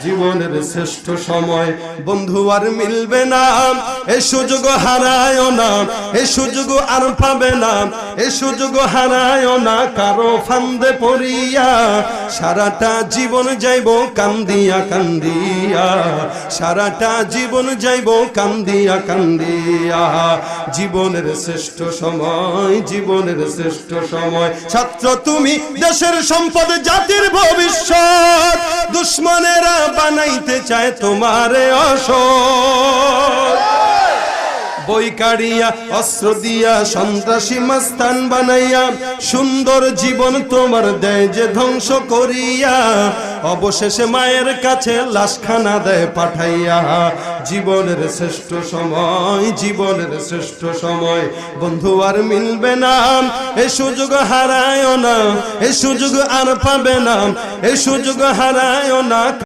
জীবনের শ্রেষ্ঠ সময় বন্ধু আর মিলবে না, এই সুযোগ হারায়ও না, এই সুযোগ আর পাবে না, এই সুযোগ হারায়ও না কারো ফান্দে পড়িয়া। সারাটা জীবন যাইব কান্দিয়া কান্দিয়া, সারাটা জীবন যাইব কান্দিয়া কান্দিয়া। জীবনের শ্রেষ্ঠ সময়, জীবনের শ্রেষ্ঠ সময়। ছাত্র তুমি দেশের সম্পদ, জাতির ভবিষ্যৎ, দুশ্মনেরা বানাইতে চায় তোমারে অসৎ। বই কাড়িয়া অস্ত্র দিয়া সন্ত্রাসী মাস্তান বানাইয়া, সুন্দর জীবন তোমার দেয় যে ধ্বংস করিয়া। অবশেষে মায়ের কাছে লাশখানা দেয় পাঠাইয়া। জীবনের শ্রেষ্ঠ সময়, জীবনের শ্রেষ্ঠ সময় বন্ধু আর মিলবে না, এই সুযোগ হারায়ও না, এই সুযোগ আর পাবে না, এই সুযোগ হারায়ও না।